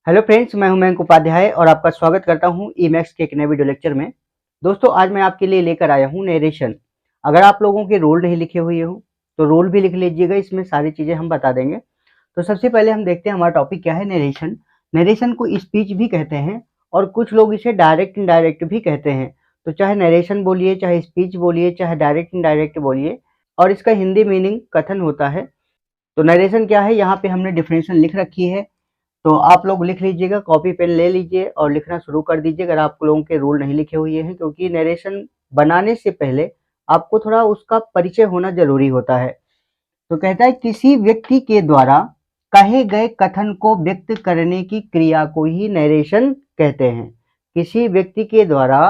Hello friends, मैं हूं मयंक उपाध्याय और आपका स्वागत करता हूं ईमैक्स के एक नए वीडियो लेक्चर में। दोस्तों, आज मैं आपके लिए लेकर आया हूं नरेशन। अगर आप लोगों के रोल नहीं लिखे हुए हो तो रोल भी लिख लीजिएगा, इसमें सारी चीज़ें हम बता देंगे। तो सबसे पहले हम देखते हैं हमारा टॉपिक क्या है। नरेशन। नरेशन को स्पीच भी कहते हैं और कुछ लोग इसे डायरेक्ट इनडायरेक्ट भी कहते हैं। तो चाहे नरेशन बोलिए, चाहे स्पीच बोलिए, चाहे डायरेक्ट इनडायरेक्ट बोलिए, और इसका हिंदी मीनिंग कथन होता है। तो नरेशन क्या है, यहाँ पे हमने डिफिनेशन लिख रखी है, तो आप लोग लिख लीजिएगा, कॉपी पेन ले लीजिए और लिखना शुरू कर दीजिए अगर आप लोगों के रूल नहीं लिखे हुए हैं, क्योंकि नरेशन बनाने से पहले आपको थोड़ा उसका परिचय होना जरूरी होता है। तो कहता है किसी व्यक्ति के द्वारा कहे गए कथन को व्यक्त करने की क्रिया को ही नरेशन कहते हैं। किसी व्यक्ति के द्वारा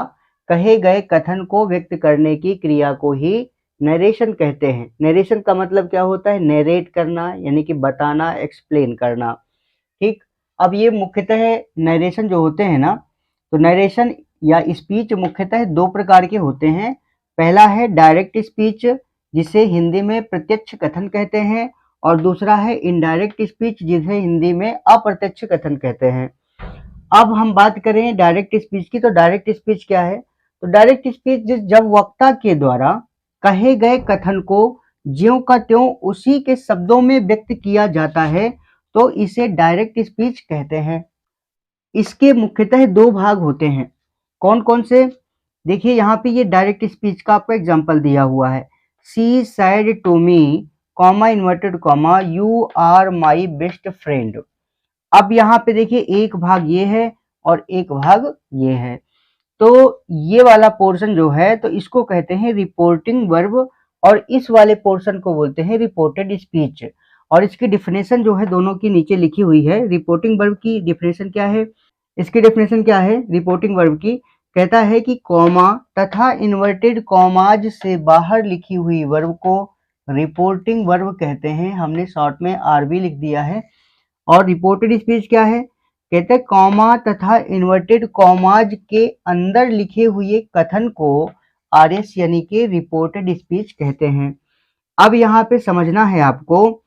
कहे गए कथन को व्यक्त करने की क्रिया को ही नरेशन कहते हैं। नरेशन का मतलब क्या होता है? नरेट करना, यानी कि बताना, एक्सप्लेन करना। ठीक। अब ये मुख्यतः नरेशन जो होते हैं ना, तो नरेशन या स्पीच मुख्यतः दो प्रकार के होते हैं। पहला है डायरेक्ट स्पीच, जिसे हिंदी में प्रत्यक्ष कथन कहते हैं, और दूसरा है इनडायरेक्ट स्पीच, जिसे हिंदी में अप्रत्यक्ष कथन कहते हैं। अब हम बात करें डायरेक्ट स्पीच की, तो डायरेक्ट स्पीच क्या है? तो डायरेक्ट स्पीच जब वक्ता के द्वारा कहे गए कथन को ज्यों का त्यों उसी के शब्दों में व्यक्त किया जाता है, तो इसे डायरेक्ट स्पीच कहते हैं। इसके मुख्यतः दो भाग होते हैं। कौन कौन से? देखिए, यहाँ पे ये डायरेक्ट स्पीच का आपको एग्जांपल दिया हुआ है। She said to me, comma inverted comma, you are my best friend. अब यहाँ पे देखिए, एक भाग ये है और एक भाग ये है। तो ये वाला पोर्शन जो है, तो इसको कहते हैं रिपोर्टिंग वर्ब, और इस वाले पोर्शन को बोलते हैं रिपोर्टेड स्पीच। और इसकी डिफिनेशन जो है दोनों की नीचे लिखी हुई है। रिपोर्टिंग वर्ब की डिफिनेशन क्या है? इसकी डिफिनेशन क्या है रिपोर्टिंग वर्ब की? कहता है कि कॉमा तथा इन्वर्टेड कॉमाज से बाहर लिखी हुई वर्ब को रिपोर्टिंग वर्ब कहते हैं। हमने शॉर्ट में आरबी लिख दिया है। और रिपोर्टेड स्पीच क्या है? कहते हैं कॉमा तथा इन्वर्टेड कॉमाज के अंदर लिखे हुए कथन को आरएस यानी कि रिपोर्टेड स्पीच कहते हैं। अब यहाँ पे समझना है आपको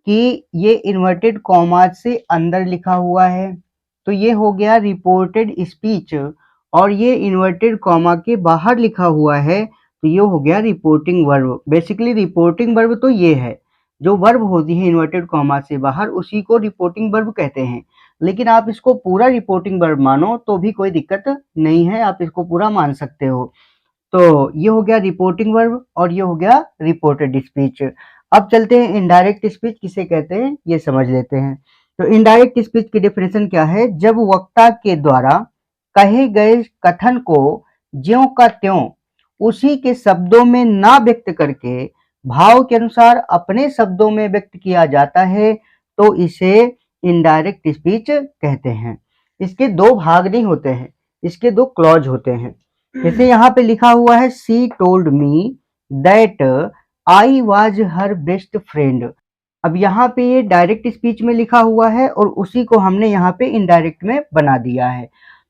कि ये इन्वर्टेड कॉमाज से अंदर लिखा हुआ है, तो ये हो गया रिपोर्टेड स्पीच, और ये इन्वर्टेड कॉमा के बाहर लिखा हुआ है, तो ये हो गया reporting verb. Basically reporting verb तो ये है, जो वर्ब होती है इन्वर्टेड कॉमा से बाहर, उसी को रिपोर्टिंग वर्ब कहते हैं। लेकिन आप इसको पूरा रिपोर्टिंग वर्ब मानो तो भी कोई दिक्कत नहीं है, आप इसको पूरा मान सकते हो। तो ये हो गया रिपोर्टिंग वर्ब और ये हो गया रिपोर्टेड स्पीच। अब चलते हैं इनडायरेक्ट स्पीच किसे कहते हैं, ये समझ लेते हैं। तो इनडायरेक्ट स्पीच की डेफिनेशन क्या है? जब वक्ता के द्वारा कहे गए कथन को ज्यों का त्यों उसी के शब्दों में ना व्यक्त करके भाव के अनुसार अपने शब्दों में व्यक्त किया जाता है, तो इसे इनडायरेक्ट स्पीच कहते हैं। इसके दो भाग नहीं होते हैं, इसके दो क्लॉज होते हैं। जैसे यहाँ पे लिखा हुआ है, she told me that I was her best friend. अब यहाँ पे ये डायरेक्ट स्पीच में लिखा हुआ है और उसी को हमने यहाँ पे इनडायरेक्ट में बना दिया है।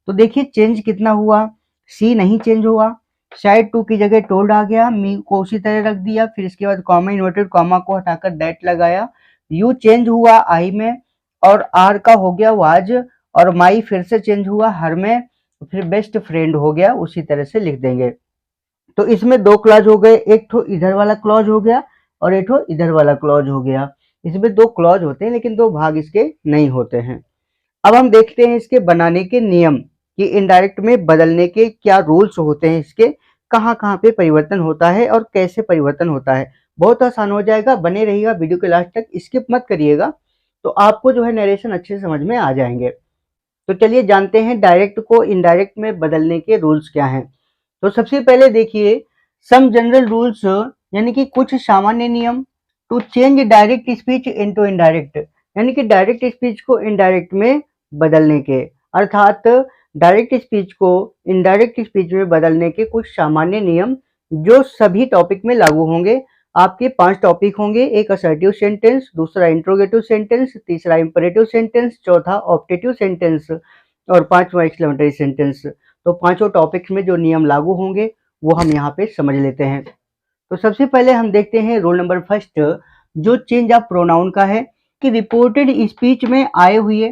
तो देखिए चेंज कितना हुआ। सी नहीं चेंज हुआ, शायद टू की जगह टोल्ड आ गया, मी को उसी तरह रख दिया, फिर इसके बाद कॉमा इन्वर्टेड कॉमा को हटाकर दैट लगाया, यू चेंज हुआ आई में, और आर का हो गया वाज, और माई फिर से चेंज हुआ हर में, फिर बेस्ट फ्रेंड हो गया, उसी तरह से लिख देंगे। तो इसमें दो क्लॉज हो गए, एक तो इधर वाला क्लॉज हो गया और एक तो इधर वाला क्लॉज हो गया। इसमें दो क्लॉज होते हैं लेकिन दो भाग इसके नहीं होते हैं। अब हम देखते हैं इसके बनाने के नियम कि इनडायरेक्ट में बदलने के क्या रूल्स होते हैं, इसके कहाँ कहाँ पे परिवर्तन होता है और कैसे परिवर्तन होता है। बहुत आसान हो जाएगा, बने रहिएगा वीडियो के लास्ट तक, स्किप मत करिएगा, तो आपको जो है नरेशन अच्छे से समझ में आ जाएंगे। तो चलिए जानते हैं डायरेक्ट को इनडायरेक्ट में बदलने के रूल्स क्या हैं। तो सबसे पहले देखिए, सम जनरल रूल्स, यानी कि कुछ सामान्य नियम to change direct speech into indirect, यानी कि डायरेक्ट स्पीच को इनडायरेक्ट में बदलने के, अर्थात डायरेक्ट स्पीच को इनडायरेक्ट स्पीच में बदलने के कुछ सामान्य नियम जो सभी टॉपिक में लागू होंगे। आपके 5 टॉपिक होंगे, एक असर्टिव सेंटेंस, दूसरा इंट्रोगेटिव सेंटेंस, तीसरा इंपरेटिव सेंटेंस, चौथा ऑप्टेटिव सेंटेंस और पांचवा एक्सक्लेमेटरी सेंटेंस। तो पांचों टॉपिक्स में जो नियम लागू होंगे वो हम यहाँ पे समझ लेते हैं। तो सबसे पहले हम देखते हैं रोल नंबर फर्स्ट, जो चेंज ऑफ प्रोनाउन का है, कि रिपोर्टेड स्पीच में आए हुए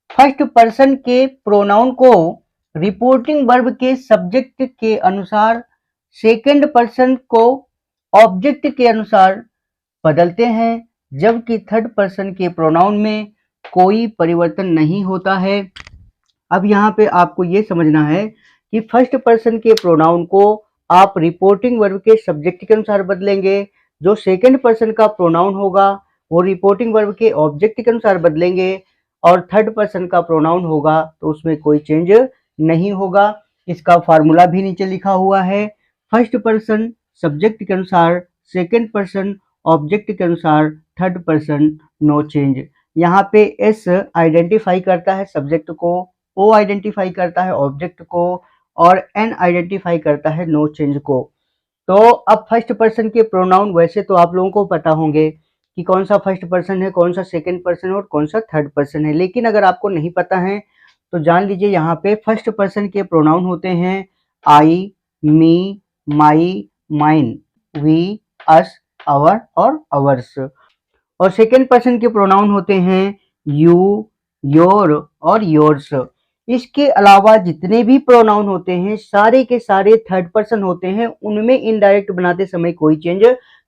फर्स्ट पर्सन के प्रोनाउन को रिपोर्टिंग वर्ब के सब्जेक्ट के अनुसार सेकंड पर्सन को ऑब्जेक्ट के अनुसार बदलते हैं, जबकि थर्ड पर्सन के प्रोनाउन में कोई परिवर्तन नहीं होता है। अब यहाँ पे आपको ये समझना है कि फर्स्ट पर्सन के प्रोनाउन को आप रिपोर्टिंग वर्ब के सब्जेक्ट के अनुसार बदलेंगे, जो सेकंड पर्सन का प्रोनाउन होगा वो रिपोर्टिंग वर्ब के ऑब्जेक्ट के अनुसार बदलेंगे, और थर्ड पर्सन का प्रोनाउन होगा तो उसमें कोई चेंज नहीं होगा। इसका फार्मूला भी नीचे लिखा हुआ है। फर्स्ट पर्सन सब्जेक्ट के अनुसार, सेकंड पर्सन ऑब्जेक्ट के अनुसार, थर्ड पर्सन नो चेंज। यहाँ पे एस आइडेंटिफाई करता है सब्जेक्ट को, ओ आइडेंटिफाई करता है ऑब्जेक्ट को, और एन आइडेंटिफाई करता है नो चेंज को। तो अब फर्स्ट पर्सन के प्रोनाउन वैसे तो आप लोगों को पता होंगे कि कौन सा फर्स्ट पर्सन है, कौन सा सेकंड पर्सन है और कौन सा थर्ड पर्सन है, लेकिन अगर आपको नहीं पता है तो जान लीजिए यहाँ पे फर्स्ट पर्सन के प्रोनाउन होते हैं आई, मी, माई, माइन, वी, अस, आवर और आवर्स, और सेकेंड पर्सन के प्रोनाउन होते हैं यू, योर और योर्स। इसके अलावा जितने भी प्रोनाउन होते हैं सारे के सारे थर्ड पर्सन होते हैं, उनमें इनडायरेक्ट बनाते समय कोई चेंज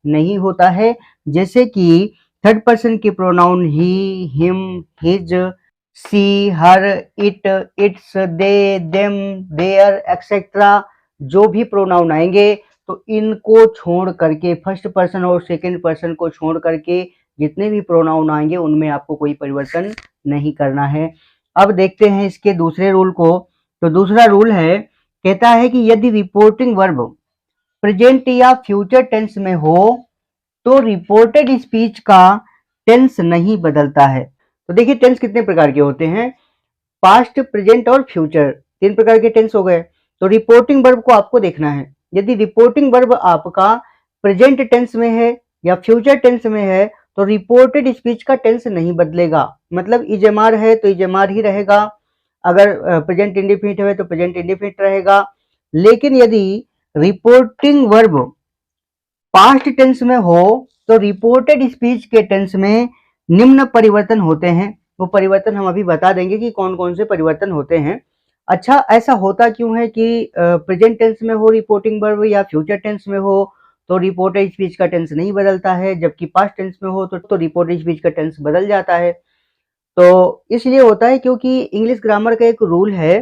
नहीं होता है। जैसे कि थर्ड पर्सन के pronoun he, him, his, she, her, it, its, they, them, their etcetera, जो भी प्रोनाउन आएंगे तो इनको छोड़ करके, फर्स्ट पर्सन और सेकंड पर्सन को छोड़ करके जितने भी प्रोनाउन आएंगे उनमें आपको कोई परिवर्तन नहीं करना है। अब देखते हैं इसके दूसरे रूल को। तो दूसरा रूल है, कहता है कि यदि रिपोर्टिंग वर्ब प्रेजेंट या फ्यूचर टेंस में हो तो रिपोर्टेड स्पीच का टेंस नहीं बदलता है। तो देखिए टेंस कितने प्रकार के होते हैं, पास्ट, प्रेजेंट और फ्यूचर, तीन प्रकार के टेंस हो गए। तो रिपोर्टिंग वर्ब को आपको देखना है, यदि रिपोर्टिंग वर्ब आपका प्रेजेंट टेंस में है या फ्यूचर टेंस में है तो रिपोर्टेड स्पीच का टेंस नहीं बदलेगा। मतलब इजमार है तो इजमार ही रहेगा, अगर प्रेजेंट इंडेफिनिट है तो प्रेजेंट इंडेफिनिट रहेगा। लेकिन यदि रिपोर्टिंग वर्ब पास्ट टेंस में हो तो रिपोर्टेड स्पीच के टेंस में निम्न परिवर्तन होते हैं। वो परिवर्तन हम अभी बता देंगे कि कौन कौन से परिवर्तन होते हैं। अच्छा, ऐसा होता क्यों है कि प्रेजेंट टेंस में हो रिपोर्टिंग वर्ब या फ्यूचर टेंस में हो तो रिपोर्टेड स्पीच का टेंस नहीं बदलता है, जबकि पास्ट टेंस में हो तो रिपोर्टेड स्पीच का टेंस बदल जाता है। तो इसलिए होता है क्योंकि इंग्लिश ग्रामर का एक रूल है,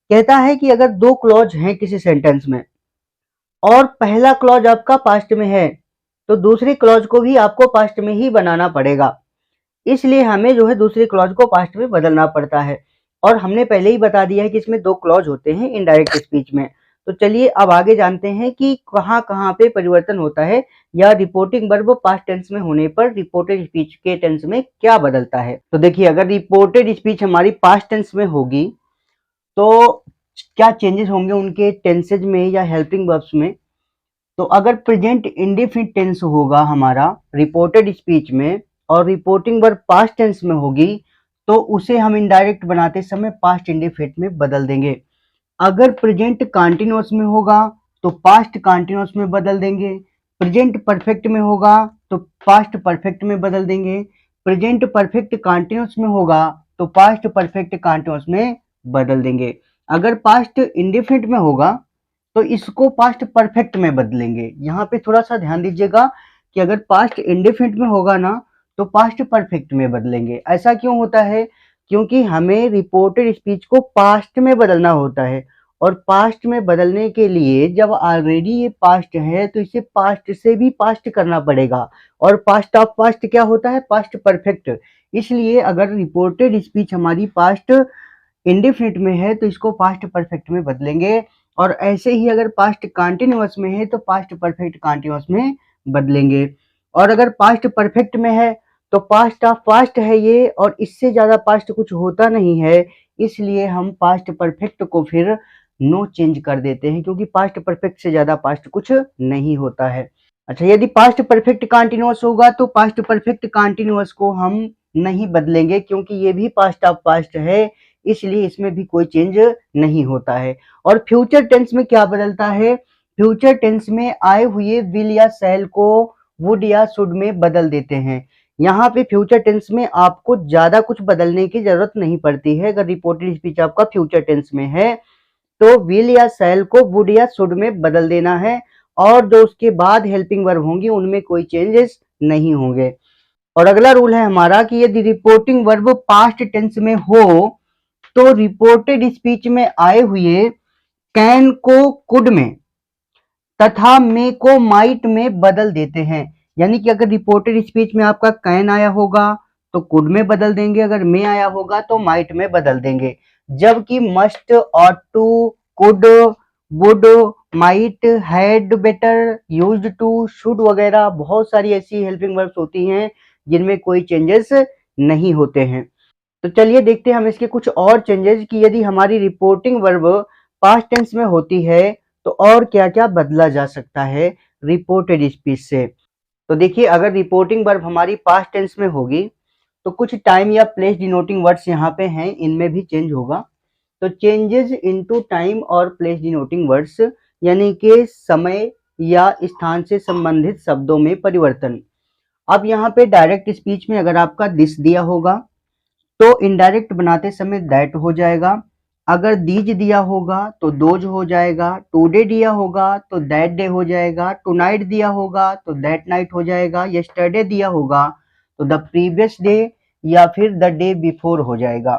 कहता है कि अगर दो क्लॉज हैं किसी सेंटेंस में और पहला क्लॉज आपका पास्ट में है तो दूसरी क्लॉज को भी आपको पास्ट में ही बनाना पड़ेगा। इसलिए हमें जो है दूसरी क्लॉज को पास्ट में बदलना पड़ता है, और हमने पहले ही बता दिया है कि इसमें दो क्लॉज होते हैं इनडायरेक्ट स्पीच में। तो चलिए अब आगे जानते हैं कि कहाँ कहाँ पे परिवर्तन होता है, या रिपोर्टिंग वर्ब पास्ट टेंस में होने पर रिपोर्टेड स्पीच के टेंस में क्या बदलता है। तो देखिए अगर रिपोर्टेड स्पीच हमारी पास्ट टेंस में होगी तो क्या चेंजेस होंगे उनके टेंसेज में या हेल्पिंग वर्ब्स में। तो अगर प्रेजेंट इंडेफिनिट टेंस होगा हमारा रिपोर्टेड स्पीच में और रिपोर्टिंग वर्ब पास्ट टेंस में होगी तो उसे हम इनडायरेक्ट बनाते समय पास्ट इंडेफिनिट में बदल देंगे। अगर प्रेजेंट कंटीन्यूअस में होगा तो पास्ट कंटीन्यूअस में बदल देंगे, प्रेजेंट परफेक्ट में होगा तो पास्ट परफेक्ट में बदल देंगे, प्रेजेंट परफेक्ट कंटीन्यूअस में होगा तो पास्ट परफेक्ट कंटीन्यूअस में बदल देंगे। अगर पास्ट इंडेफिनिट में होगा तो इसको पास्ट परफेक्ट में बदलेंगे। यहाँ पे थोड़ा सा ध्यान दीजिएगा कि अगर पास्ट इंडेफिनिट में होगा ना तो पास्ट परफेक्ट में बदलेंगे। ऐसा क्यों होता है, क्योंकि हमें रिपोर्टेड स्पीच को पास्ट में बदलना होता है, और पास्ट में बदलने के लिए जब ऑलरेडी ये पास्ट है तो इसे पास्ट से भी पास्ट करना पड़ेगा, और पास्ट ऑफ पास्ट क्या होता है, पास्ट परफेक्ट। इसलिए अगर रिपोर्टेड स्पीच हमारी पास्ट इंडेफिनिट में है तो इसको पास्ट परफेक्ट में बदलेंगे, और ऐसे ही अगर पास्ट कंटीन्यूअस में है तो पास्ट परफेक्ट कंटीन्यूअस में बदलेंगे। और अगर पास्ट परफेक्ट में है तो पास्ट ऑफ पास्ट है ये, और इससे ज्यादा पास्ट कुछ होता नहीं है, इसलिए हम पास्ट परफेक्ट को फिर नो चेंज कर देते हैं, क्योंकि पास्ट परफेक्ट से ज्यादा पास्ट कुछ नहीं होता है। अच्छा, यदि पास्ट परफेक्ट कंटीन्यूअस होगा तो पास्ट परफेक्ट कंटीन्यूअस को हम नहीं बदलेंगे, क्योंकि ये भी पास्ट ऑफ पास्ट है, इसलिए इसमें भी कोई चेंज नहीं होता है। और फ्यूचर टेंस में क्या बदलता है, फ्यूचर टेंस में आए हुए विल या शैल को वुड या शुड में बदल देते हैं। यहाँ पे फ्यूचर टेंस में आपको ज्यादा कुछ बदलने की जरूरत नहीं पड़ती है। अगर रिपोर्टेड स्पीच आपका फ्यूचर टेंस में है तो विल या शैल को वुड या शुड में बदल देना है, और जो उसके बाद हेल्पिंग वर्ब होंगी उनमें कोई चेंजेस नहीं होंगे। और अगला रूल है हमारा कि यदि रिपोर्टिंग वर्ब पास्ट टेंस में हो तो रिपोर्टेड स्पीच में आए हुए कैन को कुड में तथा मे को माइट में बदल देते हैं। यानी कि अगर रिपोर्टेड स्पीच में आपका कैन आया होगा तो कुड में बदल देंगे, अगर मे आया होगा तो माइट में बदल देंगे। जबकि must, ought to, could, would, might, had, better, used to, should वगैरह बहुत सारी ऐसी हेल्पिंग वर्ब्स होती हैं जिनमें कोई चेंजेस नहीं होते हैं। तो चलिए देखते हैं हम इसके कुछ और चेंजेस कि यदि हमारी रिपोर्टिंग वर्ब पास्ट टेंस में होती है तो और क्या क्या बदला जा सकता है रिपोर्टेड स्पीच से। तो देखिए, अगर रिपोर्टिंग वर्ब हमारी पास्ट टेंस में होगी तो कुछ टाइम या प्लेस डिनोटिंग वर्ड्स यहाँ पे हैं, इनमें भी चेंज होगा। तो चेंजेस इनटू टाइम और प्लेस डिनोटिंग वर्ड्स यानी कि समय या स्थान से संबंधित शब्दों में परिवर्तन। अब यहाँ पे डायरेक्ट स्पीच में अगर आपका दिस दिया होगा तो इनडायरेक्ट बनाते समय दैट हो जाएगा। अगर दीज दिया होगा तो दोज हो जाएगा। टुडे दिया होगा तो दैट डे हो जाएगा। टुनाइट दिया होगा तो दैट नाइट हो जाएगा। यस्टरडे दिया होगा तो द प्रीवियस डे या फिर द डे बिफोर हो जाएगा।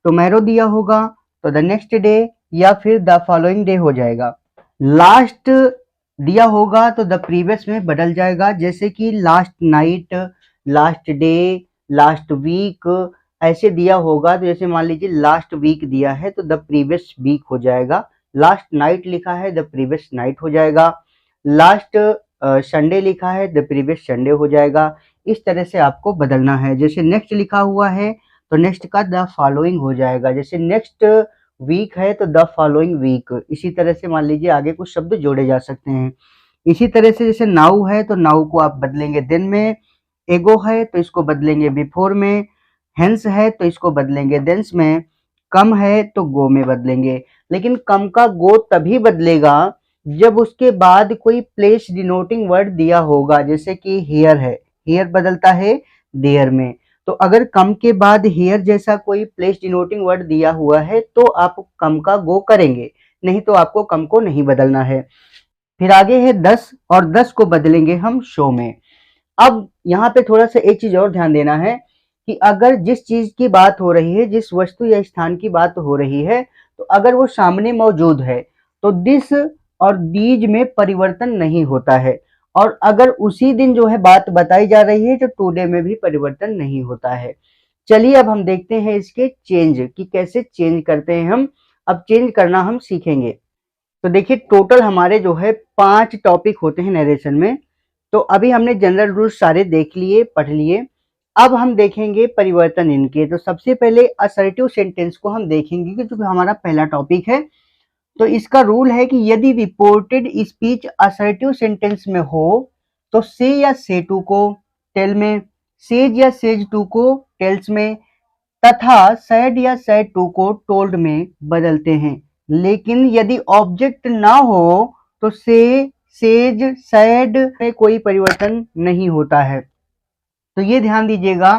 टुमारो दिया होगा तो द नेक्स्ट डे या फिर द फॉलोइंग डे हो जाएगा। लास्ट दिया होगा तो द प्रीवियस में बदल जाएगा, जैसे कि last night, last day, last week ऐसे दिया होगा। तो जैसे मान लीजिए लास्ट वीक दिया है तो द प्रीवियस वीक हो जाएगा। लास्ट नाइट लिखा है द प्रीवियस नाइट हो जाएगा। लास्ट संडे लिखा है द प्रीवियस संडे हो जाएगा। इस तरह से आपको बदलना है। जैसे नेक्स्ट लिखा हुआ है तो नेक्स्ट का द फॉलोइंग हो जाएगा। जैसे नेक्स्ट वीक है तो द फॉलोइंग वीक। इसी तरह से मान लीजिए आगे कुछ शब्द जोड़े जा सकते हैं। इसी तरह से जैसे नाउ है तो नाउ को आप बदलेंगे दिन में। एगो है तो इसको बदलेंगे बिफोर में। हेंस है तो इसको बदलेंगे देंस में। कम है तो गो में बदलेंगे। लेकिन कम का गो तभी बदलेगा जब उसके बाद कोई प्लेस डिनोटिंग वर्ड दिया होगा। जैसे कि हियर है, हियर बदलता है देयर में। तो अगर कम के बाद हियर जैसा कोई प्लेस डिनोटिंग वर्ड दिया हुआ है तो आप कम का गो करेंगे, नहीं तो आपको कम को नहीं बदलना है। फिर आगे है 10 और 10 को बदलेंगे हम शो में। अब यहाँ पे थोड़ा सा एक चीज और ध्यान देना है कि अगर जिस चीज की बात हो रही है, जिस वस्तु या स्थान की बात हो रही है, तो अगर वो सामने मौजूद है तो दिस और दीज में परिवर्तन नहीं होता है। और अगर उसी दिन जो है बात बताई जा रही है तो टुडे में भी परिवर्तन नहीं होता है। चलिए अब हम देखते हैं इसके चेंज कि कैसे चेंज करते हैं हम। अब चेंज करना हम सीखेंगे। तो देखिए, टोटल हमारे जो है 5 टॉपिक होते हैं नरेशन में। तो अभी हमने जनरल रूल्स सारे देख लिए, पढ़ लिए। अब हम देखेंगे परिवर्तन इनके। तो सबसे पहले असर्टिव सेंटेंस को हम देखेंगे कि जो हमारा पहला टॉपिक है। तो इसका रूल है कि यदि रिपोर्टेड स्पीच असर्टिव सेंटेंस में हो तो से या से टू को टेल में, सेज या सेज टू को टेल्स में तथा सैड या सैड टू को टोल्ड में बदलते हैं। लेकिन यदि ऑब्जेक्ट ना हो तो से, सेज, सैड में कोई परिवर्तन नहीं होता है। तो ये ध्यान दीजिएगा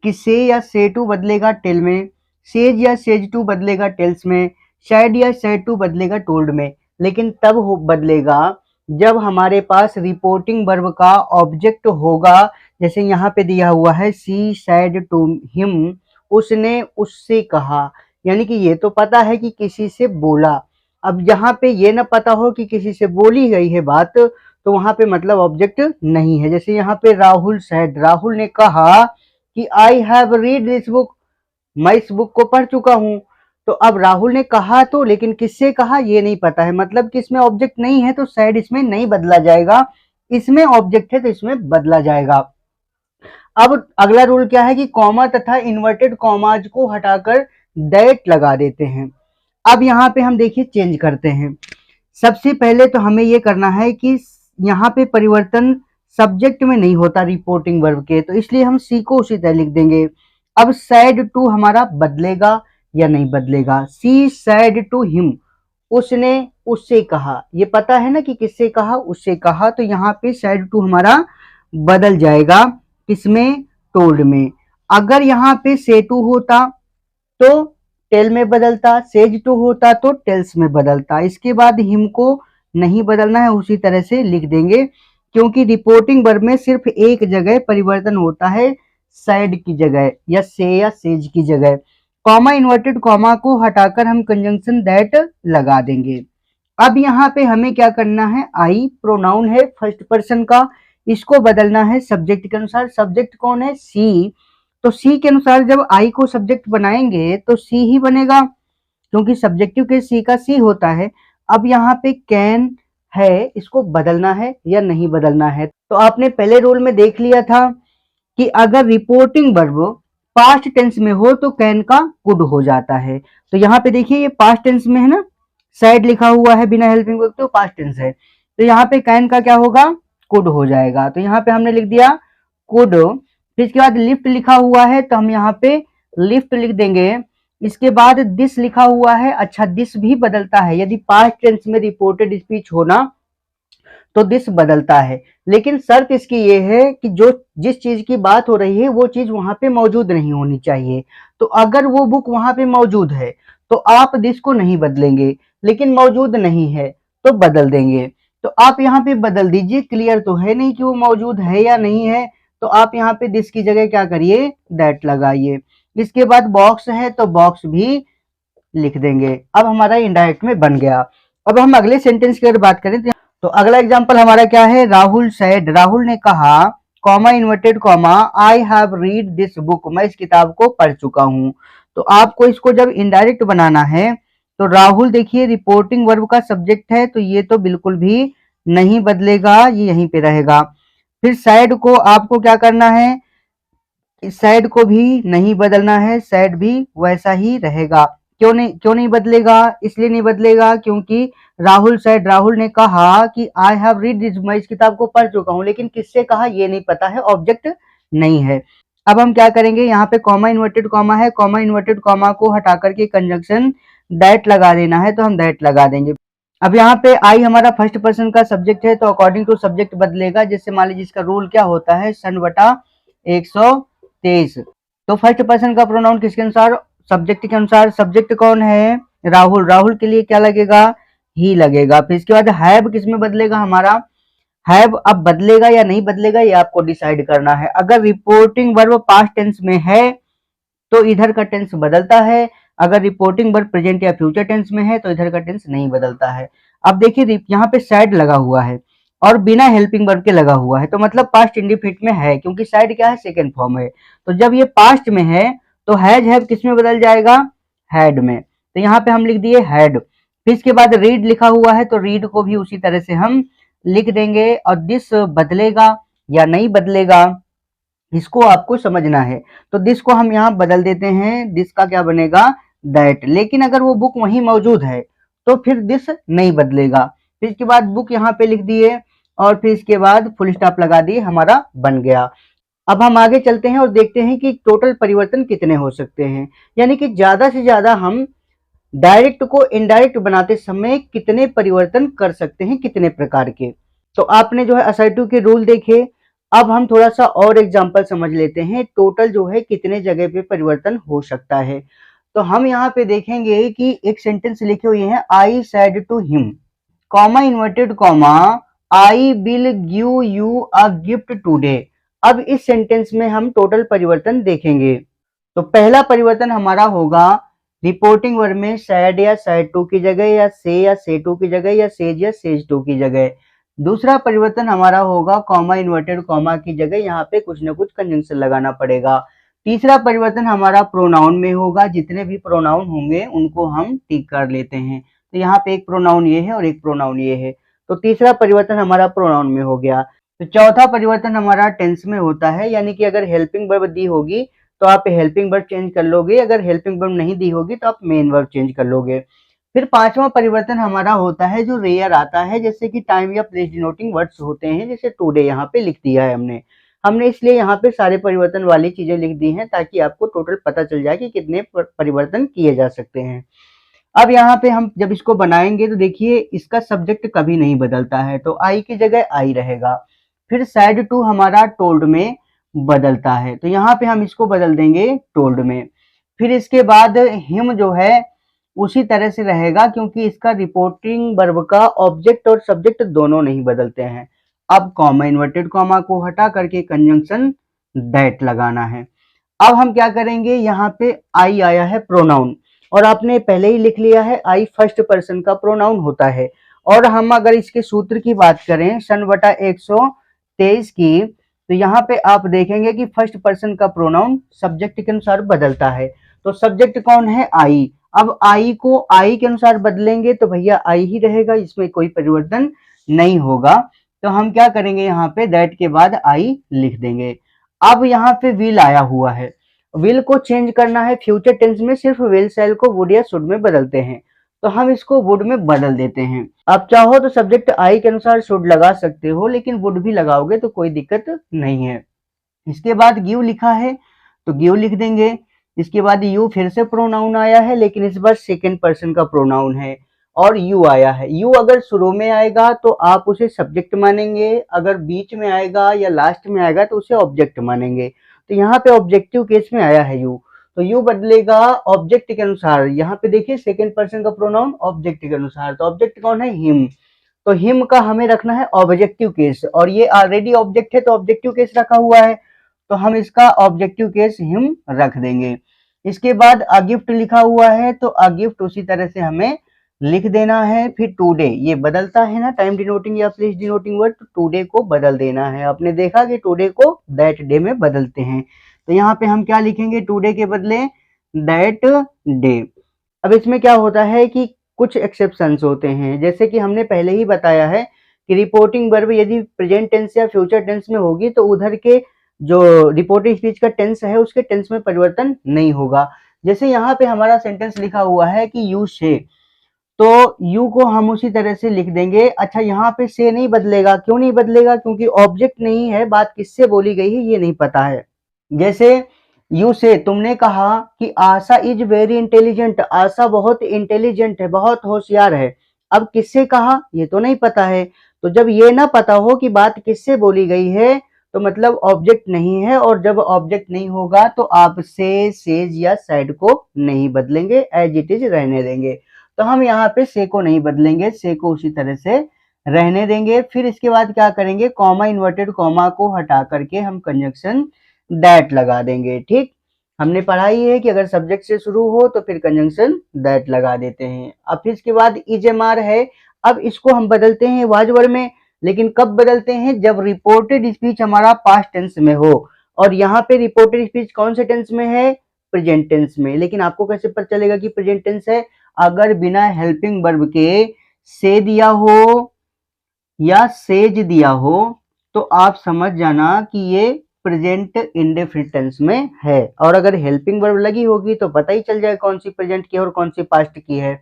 कि से या से टू बदलेगा टेल में, सेज या सेज टू बदलेगा टेल्स में, सैड या सैड टू बदलेगा टोल्ड में। लेकिन तब बदलेगा जब हमारे पास रिपोर्टिंग वर्ब का ऑब्जेक्ट होगा। जैसे यहाँ पे दिया हुआ है सी सैड टू हिम, उसने उससे कहा। यानी कि ये तो पता है कि किसी से बोला। अब यहाँ पे ये ना पता हो कि किसी से बोली गई है बात तो वहां पे मतलब ऑब्जेक्ट नहीं है। जैसे यहाँ पे राहुल सैड, राहुल ने कहा कि I have read this book, मैं इस बुक को पढ़ चुका हूँ। तो अब राहुल ने कहा तो, लेकिन किससे कहा ये नहीं पता है, मतलब कि इसमें ऑब्जेक्ट नहीं है तो सैड इसमें नहीं बदला जाएगा। इसमें ऑब्जेक्ट है तो इसमें बदला जाएगा। अब अगला रूल क्या है कि कॉमा तथा इन्वर्टेड कॉमाज को हटाकर दैट लगा देते हैं। अब यहाँ पे हम देखिए चेंज करते हैं। सबसे पहले तो हमें ये करना है कि यहाँ पे परिवर्तन सब्जेक्ट में नहीं होता रिपोर्टिंग वर्ब के, तो इसलिए हम सी को उसी तरह लिख देंगे। अब सैड टू हमारा बदलेगा या नहीं बदलेगा। सी सैड टू हिम, उसने उससे कहा। ये पता है ना कि किससे कहा, उससे कहा। तो यहाँ पे सैड टू हमारा बदल जाएगा किसमें, टोल्ड में। अगर यहाँ पे से टू होता तो टेल में बदलता, सेज टू होता तो टेल्स में बदलता। इसके बाद हिम को नहीं बदलना है, उसी तरह से लिख देंगे, क्योंकि रिपोर्टिंग वर्ब में सिर्फ एक जगह परिवर्तन होता है, सैड की जगह या से या सेज की जगह। कॉमा इन्वर्टेड कॉमा को हटाकर हम कंजंक्शन दैट लगा देंगे। अब यहाँ पे हमें क्या करना है, आई प्रोनाउन है फर्स्ट पर्सन का, इसको बदलना है सब्जेक्ट के अनुसार। सब्जेक्ट कौन है, सी, तो सी के अनुसार जब आई को सब्जेक्ट बनाएंगे तो सी ही बनेगा, क्योंकि सब्जेक्टिव के सी का सी होता है। अब यहाँ पे कैन है, इसको बदलना है या नहीं बदलना है। तो आपने पहले रूल में देख लिया था कि अगर रिपोर्टिंग वर्ब पास्ट टेंस में हो तो कैन का कुड हो जाता है। तो यहाँ पे देखिए ये पास्ट टेंस में है ना, साइड लिखा हुआ है बिना हेल्पिंग वर्ब, तो पास्ट टेंस है, तो यहाँ पे कैन का क्या होगा, कुड हो जाएगा। तो यहाँ पे हमने लिख दिया कुड। फिर इसके बाद लिफ्ट लिखा हुआ है तो हम यहाँ पे लिफ्ट लिख देंगे। इसके बाद दिस लिखा हुआ है, अच्छा दिस भी बदलता है, यदि पास्ट टेंस में रिपोर्टेड स्पीच होना तो दिस बदलता है, लेकिन शर्त इसकी ये है कि जो जिस चीज की बात हो रही है वो चीज वहां पे मौजूद नहीं होनी चाहिए। तो अगर वो बुक वहां पे मौजूद है तो आप दिस को नहीं बदलेंगे, लेकिन मौजूद नहीं है तो बदल देंगे। तो आप यहाँ पे बदल दीजिए, क्लियर तो है नहीं कि वो मौजूद है या नहीं है, तो आप यहाँ पे दिस की जगह क्या करिए, दैट लगाइए। इसके बाद बॉक्स है तो बॉक्स भी लिख देंगे। अब हमारा इनडायरेक्ट में बन गया। अब हम अगले सेंटेंस की अगर बात करें तो अगला एग्जांपल हमारा क्या है, राहुल सेड, राहुल ने कहा, comma inverted comma, I have read this book, मैं इस किताब को पढ़ चुका हूं। तो आपको इसको जब इनडायरेक्ट बनाना है तो राहुल देखिए रिपोर्टिंग वर्ब का सब्जेक्ट है, तो ये तो बिल्कुल भी नहीं बदलेगा, ये यहीं पे रहेगा। फिर सैड को आपको क्या करना है, इस साइड को भी नहीं बदलना है, साइड भी वैसा ही रहेगा। क्यों नहीं बदलेगा, इसलिए नहीं बदलेगा क्योंकि राहुल साइड, राहुल ने कहा कि आई हैव रीड दिस, मैं इस किताब को पढ़ चुका हूं, लेकिन किससे कहा ये नहीं पता है, ऑब्जेक्ट नहीं है। अब हम क्या करेंगे, यहाँ पे कॉमा इन्वर्टेड कॉमा है, कॉमा इन्वर्टेड कॉमा को हटा करके कंजंक्शन दैट लगा देना है, तो हम दैट लगा देंगे। अब यहाँ पे आई हमारा फर्स्ट पर्सन का सब्जेक्ट है, तो अकॉर्डिंग टू सब्जेक्ट बदलेगा। जैसे मान लीजिए इसका रूल क्या होता है, सन बटा 123। तो फर्स्ट पर्सन का प्रोनाउन किसके अनुसार, सब्जेक्ट के अनुसार। सब्जेक्ट कौन है, राहुल, राहुल के लिए क्या लगेगा, ही लगेगा। फिर इसके बाद हैव किस में बदलेगा, हमारा हैव अब बदलेगा या नहीं बदलेगा ये आपको डिसाइड करना है। अगर रिपोर्टिंग वर्ब पास्ट टेंस में है तो इधर का टेंस बदलता है, अगर रिपोर्टिंग वर्ब प्रेजेंट या फ्यूचर टेंस में है तो इधर का टेंस नहीं बदलता है। अब देखिए यहाँ पे सैड लगा हुआ है और बिना हेल्पिंग वर्ब के लगा हुआ है, तो मतलब पास्ट इंडिफिनिट में है, क्योंकि साइड क्या है, सेकंड फॉर्म है। तो जब ये पास्ट में है तो हैज हैव किस में बदल जाएगा, हैड में। तो यहाँ पे हम लिख दिए हैड। फिर इसके बाद रीड लिखा हुआ है तो रीड को भी उसी तरह से हम लिख देंगे, और दिस बदलेगा या नहीं बदलेगा इसको आपको समझना है। तो दिस को हम यहाँ बदल देते हैं, दिस का क्या बनेगा, दैट। लेकिन अगर वो बुक वहीं मौजूद है तो फिर दिस नहीं बदलेगा। फिर इसके बाद बुक यहाँ पे लिख दिए और फिर इसके बाद फुल स्टॉप लगा दिए, हमारा बन गया। अब हम आगे चलते हैं और देखते हैं कि टोटल परिवर्तन कितने हो सकते हैं, यानी कि ज्यादा से ज्यादा हम डायरेक्ट को इनडायरेक्ट बनाते समय कितने परिवर्तन कर सकते हैं, कितने प्रकार के। तो आपने जो है असर्टिव के रूल देखे। अब हम थोड़ा सा और एग्जांपल समझ लेते हैं, टोटल जो है कितने जगह पे परिवर्तन हो सकता है। तो हम यहाँ पे देखेंगे कि एक सेंटेंस लिखे हुए हैं, I said to him, comma inverted comma, I will give you a gift today. अब इस सेंटेंस में हम टोटल परिवर्तन देखेंगे। तो पहला परिवर्तन हमारा होगा रिपोर्टिंग वर्ब में सैड या सैड टू की जगह, या से टू की जगह, या सेज या सेज टू की जगह। दूसरा परिवर्तन हमारा होगा कॉमा इन्वर्टेड कॉमा की जगह यहाँ पे कुछ ना कुछ कंजंक्शन लगाना पड़ेगा। तीसरा परिवर्तन हमारा प्रोनाउन में होगा, जितने भी प्रोनाउन होंगे उनको हम टिक कर लेते हैं। तो यहाँ पे एक प्रोनाउन ये है और एक प्रोनाउन ये है, तो तीसरा परिवर्तन हमारा प्रोनाउन में हो गया। तो चौथा परिवर्तन हमारा टेंस में होता है, यानी कि अगर हेल्पिंग वर्ब दी होगी तो आप हेल्पिंग वर्ब चेंज कर लोगे, अगर हेल्पिंग वर्ब नहीं दी होगी तो आप मेन वर्ब चेंज कर लोगे। फिर पांचवा परिवर्तन हमारा होता है जो रेयर आता है, जैसे कि टाइम या प्लेस डिनोटिंग वर्ड्स होते हैं, जैसे टुडे यहाँ पे लिख दिया है हमने इसलिए यहाँ पे सारे परिवर्तन वाली चीजें लिख दी हैं ताकि आपको टोटल पता चल जाए कि कितने परिवर्तन किए जा सकते हैं। अब यहाँ पे हम जब इसको बनाएंगे तो देखिए इसका सब्जेक्ट कभी नहीं बदलता है, तो आई की जगह आई रहेगा। फिर सैड टू हमारा टोल्ड में बदलता है। तो यहाँ पे हम इसको बदल देंगे टोल्ड में। फिर इसके बाद हिम जो है उसी तरह से रहेगा, क्योंकि इसका रिपोर्टिंग वर्ब का ऑब्जेक्ट और सब्जेक्ट दोनों नहीं बदलते हैं। अब कॉमा, इन्वर्टेड कॉमा को हटा करके कंजंक्शन दैट लगाना है। अब हम क्या करेंगे, यहाँ पे आई आया है प्रोनाउन, और आपने पहले ही लिख लिया है आई फर्स्ट पर्सन का प्रोनाउन होता है। और हम अगर इसके सूत्र की बात करें सन बटा 123 की, तो यहाँ पे आप देखेंगे कि फर्स्ट पर्सन का प्रोनाउन सब्जेक्ट के अनुसार बदलता है। तो सब्जेक्ट कौन है, आई। अब आई को आई के अनुसार बदलेंगे तो भैया आई ही रहेगा, इसमें कोई परिवर्तन नहीं होगा। तो हम क्या करेंगे, यहाँ पे दैट के बाद आई लिख देंगे। अब यहाँ पे विल आया हुआ है, विल को चेंज करना है फ्यूचर टेंस में, सिर्फ विल सेल को वुड या शुड में बदलते हैं, तो हम इसको वुड में बदल देते हैं। आप चाहो तो सब्जेक्ट आई के अनुसार शुड लगा सकते हो, लेकिन वुड भी लगाओगे तो कोई दिक्कत नहीं है। इसके बाद गिव लिखा है तो गिव लिख देंगे। इसके बाद यू फिर से प्रोनाउन आया है, लेकिन इस बार सेकेंड पर्सन का प्रोनाउन है, और यू आया है। यू अगर शुरू में आएगा तो आप उसे सब्जेक्ट मानेंगे, अगर बीच में आएगा या लास्ट में आएगा तो उसे ऑब्जेक्ट मानेंगे। तो यहाँ पे ऑब्जेक्टिव केस में आया है यू, तो यू बदलेगा ऑब्जेक्ट के अनुसार। यहाँ पे देखिए सेकेंड पर्सन का प्रोनाउन ऑब्जेक्ट के अनुसार, तो ऑब्जेक्ट कौन है, हिम। तो हिम का हमें रखना है ऑब्जेक्टिव केस, और ये ऑलरेडी ऑब्जेक्ट है तो ऑब्जेक्टिव केस रखा हुआ है, तो हम इसका ऑब्जेक्टिव केस हिम रख देंगे। इसके बाद अ गिफ्ट लिखा हुआ है तो अ गिफ्ट उसी तरह से हमें लिख देना है। फिर टुडे, ये बदलता है ना टाइम डिनोटिंग या प्लेस डिनोटिंग वर्ड, तो टुडे को बदल देना है। आपने देखा कि टुडे को दैट डे में बदलते हैं, तो यहाँ पे हम क्या लिखेंगे, टुडे के बदले दैट डे। अब इसमें क्या होता है कि कुछ एक्सेप्शंस होते हैं, जैसे कि हमने पहले ही बताया है कि रिपोर्टिंग वर्ब यदि प्रेजेंट टेंस या फ्यूचर टेंस में होगी तो उधर के जो रिपोर्टिंग स्पीच का टेंस है उसके टेंस में परिवर्तन नहीं होगा। जैसे यहाँ पे हमारा सेंटेंस लिखा हुआ है कि यू से, तो यू को हम उसी तरह से लिख देंगे। अच्छा, यहाँ पे से नहीं बदलेगा, क्यों नहीं बदलेगा, क्योंकि ऑब्जेक्ट नहीं है, बात किससे बोली गई है ये नहीं पता है। जैसे यू से, तुमने कहा कि आशा इज वेरी इंटेलिजेंट, आशा बहुत इंटेलिजेंट है, बहुत होशियार है। अब किससे कहा ये तो नहीं पता है, तो जब ये ना पता हो कि बात किससे बोली गई है तो मतलब ऑब्जेक्ट नहीं है, और जब ऑब्जेक्ट नहीं होगा तो आप से, सेज या सैड को नहीं बदलेंगे, एज इट इज रहने देंगे। तो हम यहाँ पे से को नहीं बदलेंगे, से को उसी तरह से रहने देंगे। फिर इसके बाद क्या करेंगे, कॉमा, इन्वर्टेड कॉमा को हटा करके हम कंजंक्शन दैट लगा देंगे। ठीक, हमने पढ़ा ही है कि अगर सब्जेक्ट से शुरू हो तो फिर कंजंक्शन दैट लगा देते हैं। अब फिर इसके बाद इज एम आर है, अब इसको हम बदलते हैं वाज वर्ब में, लेकिन कब बदलते हैं, जब रिपोर्टेड स्पीच हमारा पास्ट टेंस में हो। और यहाँ पे रिपोर्टेड स्पीच कौन से टेंस में है, प्रेजेंट टेंस में। लेकिन आपको कैसे पता चलेगा कि प्रेजेंट टेंस है, अगर बिना हेल्पिंग वर्ब के से दिया हो या सेज दिया हो तो आप समझ जाना कि ये प्रेजेंट इंडेफिनिट टेंस में है, और अगर हेल्पिंग वर्ब लगी होगी तो पता ही चल जाए कौन सी प्रेजेंट की है और कौन सी पास्ट की है।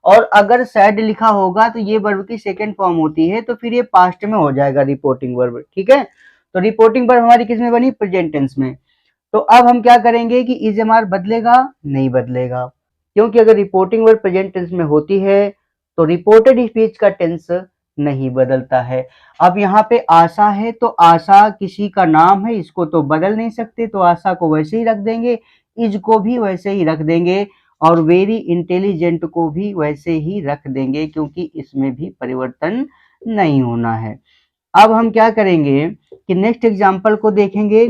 और अगर सैड लिखा होगा तो ये वर्ब की सेकंड फॉर्म होती है, तो फिर ये पास्ट में हो जाएगा रिपोर्टिंग वर्ब। ठीक है, तो रिपोर्टिंग वर्ब हमारी किस में बनी, प्रेजेंट टेंस में। तो अब हम क्या करेंगे कि इज एम आर बदलेगा, नहीं बदलेगा, क्योंकि अगर रिपोर्टिंग वर्ब प्रेजेंट टेंस में होती है तो रिपोर्टेड स्पीच का टेंस नहीं बदलता है। अब यहाँ पे आशा है तो आशा किसी का नाम है, इसको तो बदल नहीं सकते, तो आशा को वैसे ही रख देंगे, इज को भी वैसे ही रख देंगे, और वेरी इंटेलिजेंट को भी वैसे ही रख देंगे, क्योंकि इसमें भी परिवर्तन नहीं होना है। अब हम क्या करेंगे कि नेक्स्ट एग्जाम्पल को देखेंगे।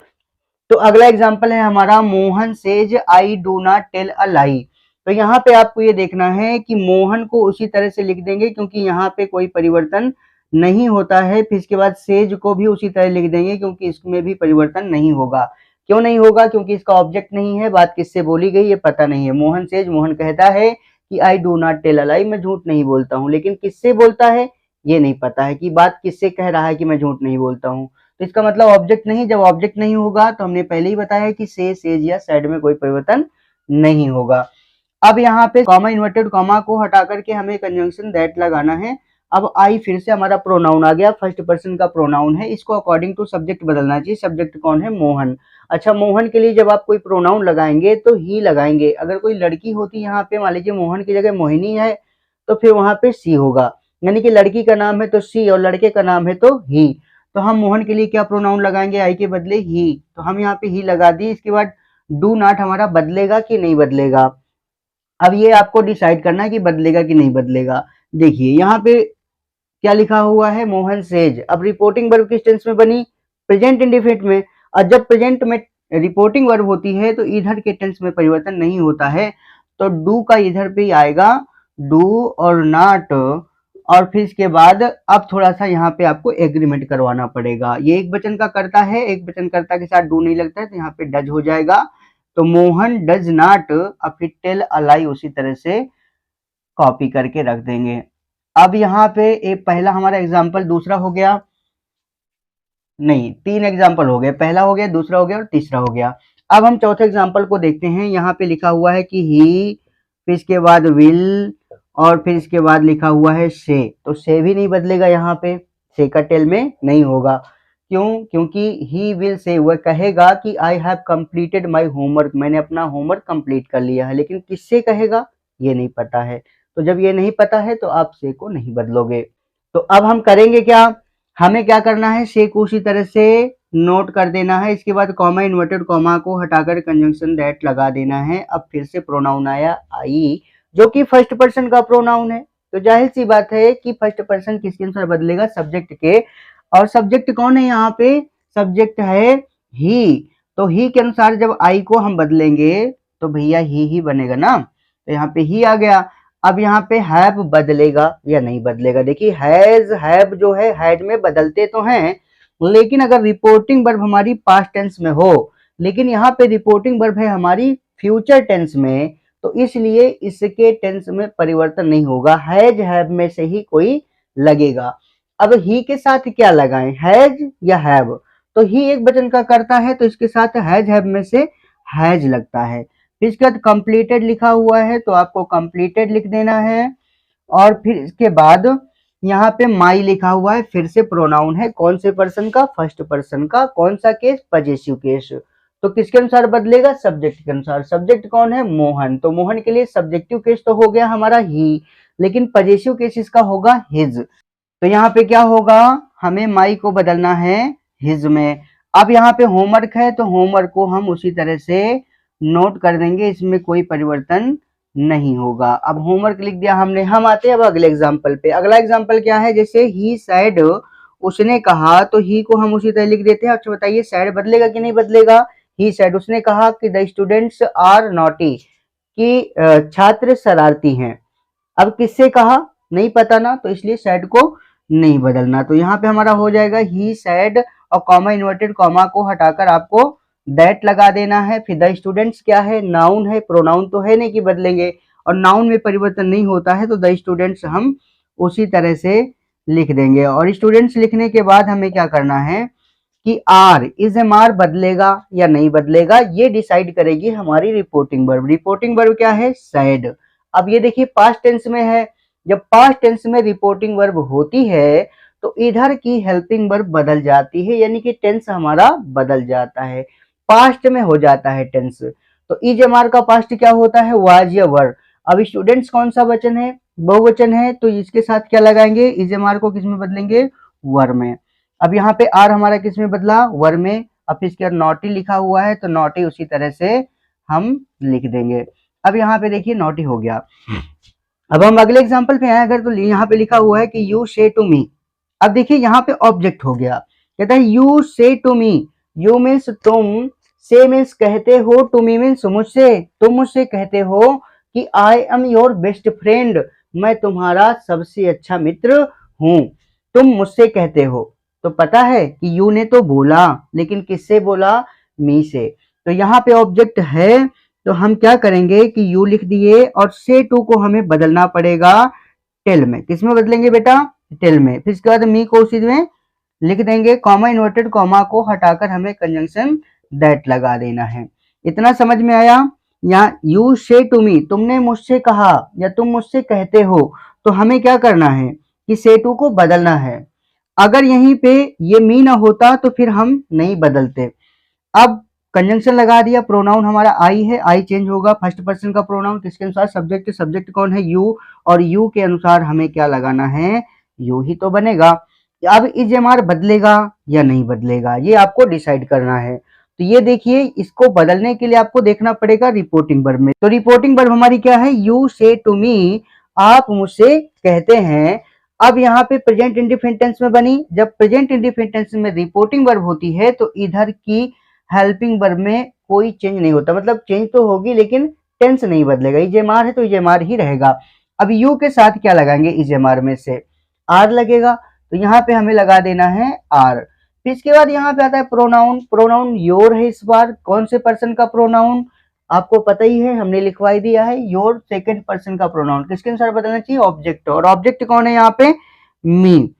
तो अगला एग्जाम्पल है हमारा, Mohan says I do not tell a lie. तो यहाँ पे आपको ये देखना है कि मोहन को उसी तरह से लिख देंगे, क्योंकि यहाँ पे कोई परिवर्तन नहीं होता है। फिर इसके बाद सेज को भी उसी तरह लिख देंगे, क्योंकि इसमें भी परिवर्तन नहीं होगा। क्यों नहीं होगा, क्योंकि इसका ऑब्जेक्ट नहीं है, बात किससे बोली गई ये पता नहीं है। मोहन सेज, मोहन कहता है कि I do not tell a lie, मैं झूठ नहीं बोलता हूँ, लेकिन किससे बोलता है ये नहीं पता है कि बात किससे कह रहा है कि मैं झूठ नहीं बोलता हूँ। तो इसका मतलब ऑब्जेक्ट नहीं, जब ऑब्जेक्ट नहीं होगा तो हमने पहले ही बताया कि से, सेज या सैड में कोई परिवर्तन नहीं होगा। अब यहाँ पे कॉमा, इन्वर्टेड कॉमा को हटा करके हमें कंजंक्शन दैट लगाना है। अब आई फिर से हमारा प्रोनाउन आ गया, फर्स्ट पर्सन का प्रोनाउन है, इसको अकॉर्डिंग टू सब्जेक्ट बदलना चाहिए। सब्जेक्ट कौन है, मोहन। अच्छा, मोहन के लिए जब आप कोई प्रोनाउन लगाएंगे तो ही लगाएंगे। अगर कोई लड़की होती यहाँ पे, मान लीजिए मोहन की जगह मोहिनी है, तो फिर वहां पे सी होगा, यानी कि लड़की का नाम है तो सी और लड़के का नाम है तो ही। तो हम मोहन के लिए क्या प्रोनाउन लगाएंगे, आई के बदले ही, तो हम यहाँ पे ही लगा दी। इसके बाद डू नॉट हमारा बदलेगा कि नहीं बदलेगा, अब ये आपको डिसाइड करना है कि बदलेगा कि नहीं बदलेगा। देखिए यहाँ पे क्या लिखा हुआ है, मोहन सेज। अब रिपोर्टिंग वर्ब किस टेंस में बनी, प्रेजेंट इंडेफिनिट में। और जब प्रेजेंट में रिपोर्टिंग वर्ब होती है तो इधर के टेंस में परिवर्तन नहीं होता है, तो डू का इधर पे आएगा डू और नॉट, और फिर इसके बाद अब थोड़ा सा यहाँ पे आपको एग्रीमेंट करवाना पड़ेगा। ये एक वचन का कर्ता है, एक वचन कर्ता के साथ डू नहीं लगता है, तो यहाँ पे डज हो जाएगा। तो मोहन डज नॉट, अब फिर टेल अ लाई उसी तरह से कॉपी करके रख देंगे। अब यहाँ पे एक पहला हमारा एग्जाम्पल, दूसरा हो गया, नहीं 3 एग्जाम्पल हो गए, पहला हो गया, दूसरा हो गया और तीसरा हो गया। अब हम चौथे एग्जाम्पल को देखते हैं। यहाँ पे लिखा हुआ है कि ही, फिर इसके बाद विल, और फिर इसके बाद लिखा हुआ है से। तो से भी नहीं बदलेगा, यहाँ पे से का टेल में नहीं होगा। क्यों, क्योंकि ही विल से, वह कहेगा कि I have completed my homework, मैंने अपना होमवर्क कंप्लीट कर लिया है, लेकिन किससे कहेगा ये नहीं पता है। तो जब ये नहीं पता है तो आप से को नहीं बदलोगे। तो अब हम करेंगे क्या, हमें क्या करना है, से को उसी तरह से नोट कर देना है। इसके बाद कॉमा, इन्वर्टेड कॉमा को हटाकर कंजंक्शन दैट लगा देना है। अब फिर से प्रोनाउन आया आई, जो कि फर्स्ट पर्सन का प्रोनाउन है। तो जाहिर सी बात है कि फर्स्ट पर्सन किसके अनुसार बदलेगा, सब्जेक्ट के। और सब्जेक्ट कौन है यहाँ पे, सब्जेक्ट है ही। तो ही के अनुसार जब आई को हम बदलेंगे तो भैया ही बनेगा ना, तो यहाँ पे ही आ गया। अब यहाँ पे हैव बदलेगा या नहीं बदलेगा, देखिए हैज हैव जो है हैड में बदलते तो हैं, लेकिन अगर रिपोर्टिंग वर्ब हमारी पास्ट टेंस में हो, लेकिन यहाँ पे रिपोर्टिंग वर्ब है हमारी फ्यूचर टेंस में, तो इसलिए इसके टेंस में परिवर्तन नहीं होगा, हैज हैव में से ही कोई लगेगा। अब ही के साथ क्या लगाएं, हैज या हैव, तो ही एक वचन का करता है, तो इसके साथ हैज हैव में से हैज लगता है। फिर इसके बाद कंप्लीटेड लिखा हुआ है, तो आपको कंप्लीटेड लिख देना है। और फिर इसके बाद यहाँ पे माई लिखा हुआ है, फिर से प्रोनाउन है, कौन से पर्सन का, फर्स्ट पर्सन का। कौन सा केस, पजेसिव केस। तो किसके अनुसार बदलेगा, सब्जेक्ट के अनुसार। सब्जेक्ट कौन है, मोहन, तो मोहन के लिए सब्जेक्टिव केस तो हो गया हमारा ही, लेकिन पजेसिव केस इसका होगा हिज। तो यहाँ पे क्या होगा, हमें माई को बदलना है हिज में। अब यहाँ पे होमवर्क है, तो होमवर्क को हम उसी तरह से नोट कर देंगे, इसमें कोई परिवर्तन नहीं होगा। अब होमवर्क लिख दिया हमने। हम आते हैं अब अगले एग्जाम्पल पे। अगला एग्जाम्पल क्या है, जैसे ही सैड, उसने कहा, तो ही को हम उसी तरह लिख देते हैं। अच्छा बताइए सैड बदलेगा कि नहीं बदलेगा, ही सैड, उसने कहा कि द स्टूडेंट्स आर नॉटी, कि छात्र शरारती हैं। अब किससे कहा, नहीं पता ना, तो इसलिए सैड को नहीं बदलना। तो यहाँ पे हमारा हो जाएगा ही सैड, और कॉमा, इन्वर्टेड कॉमा को हटाकर आपको दैट लगा देना है। फिर द स्टूडेंट्स क्या है, नाउन है, प्रोनाउन तो है नहीं कि बदलेंगे, और नाउन में परिवर्तन नहीं होता है, तो द स्टूडेंट्स हम उसी तरह से लिख देंगे। और स्टूडेंट्स लिखने के बाद हमें क्या करना है कि आर, इज एम आर बदलेगा या नहीं बदलेगा, ये डिसाइड करेगी हमारी रिपोर्टिंग वर्ब। रिपोर्टिंग वर्ब क्या है, सैड। अब ये देखिए पास्ट टेंस में है, जब पास्ट टेंस में रिपोर्टिंग वर्ब होती है तो इधर की हेल्पिंग वर्ब बदल जाती है, यानी कि टेंस हमारा बदल जाता है, पास्ट में हो जाता है टेंस। तो इज एम आर का पास्ट क्या होता है, वाज या वर। अब स्टूडेंट्स कौन सा वचन है, बहुवचन है, तो इसके साथ क्या लगाएंगे, इज एम आर को किस में बदलेंगे, वर में। अब यहाँ पे आर हमारा किस में बदला, वर में। अब इसके बाद नॉटी लिखा हुआ है, तो नॉटी उसी तरह से हम लिख देंगे। अब यहाँ पे देखिए नॉटी हो गया। अब हम अगले एग्जाम्पल पे आए अगर, तो यहाँ पे लिखा हुआ है कि यू से टू मी। अब देखिए यहाँ पे ऑब्जेक्ट हो गया, कहता है यू से टू मी, यू मीन्स तुम, से मीन्स कहते हो, टू मी मीन्स मुझसे, तुम मुझसे कहते हो कि I am your best friend, मैं तुम्हारा सबसे अच्छा मित्र हूँ। तुम मुझसे कहते हो, तो पता है कि यू ने तो बोला, लेकिन किससे बोला, मी से। तो यहाँ पे ऑब्जेक्ट है, तो हम क्या करेंगे कि यू लिख दिए, और से टू को हमें बदलना पड़ेगा टेल में। किसमें बदलेंगे बेटा, टेल में। फिर इसके बाद मी को उसी में लिख देंगे, कॉमा, इन्वर्टेड कॉमा को हटाकर हमें कंजंक्शन दैट लगा देना है। इतना समझ में आया। यहाँ यू से टू मी, तुमने मुझसे कहा या तुम मुझसे कहते हो, तो हमें क्या करना है कि से टू को बदलना है। अगर यहीं पे ये मी ना होता तो फिर हम नहीं बदलते। अब कंजंक्शन लगा दिया, प्रोनाउन हमारा आई है, आई चेंज होगा, फर्स्ट पर्सन का प्रोनाउन, किसके अनुसार, सब्जेक्ट। सब्जेक्ट कौन है, यू, और यू के अनुसार हमें क्या लगाना है, यू ही तो बनेगा। अब इजेमार बदलेगा या नहीं बदलेगा, ये आपको डिसाइड करना है। तो ये देखिए, इसको बदलने के लिए आपको देखना पड़ेगा रिपोर्टिंग वर्ब में। तो रिपोर्टिंग वर्ब हमारी क्या है, यू से टू मी, आप मुझसे कहते हैं। अब यहाँ पे प्रेजेंट इंडेफिनिट टेंस में बनी। जब प्रेजेंट इंडेफिनिट टेंस में रिपोर्टिंग वर्ब होती है तो इधर की हेल्पिंग वर्ब में कोई चेंज नहीं होता, मतलब चेंज तो होगी लेकिन टेंस नहीं बदलेगा। इजेमार है तो इजेमार ही रहेगा। अब यू के साथ क्या लगाएंगे, इजेमार में से आर लगेगा, तो यहाँ पे हमें लगा देना है आर। फिर इसके बाद यहाँ पे आता है प्रोनाउन। प्रोनाउन योर है इस बार। कौन से पर्सन का प्रोनाउन, आपको पता ही है, हमने लिखवाई दिया है योर सेकंड पर्सन का प्रोनाउन। किसके अनुसार बदलना चाहिए, ऑब्जेक्ट। और ऑब्जेक्ट कौन है यहाँ पे, मी।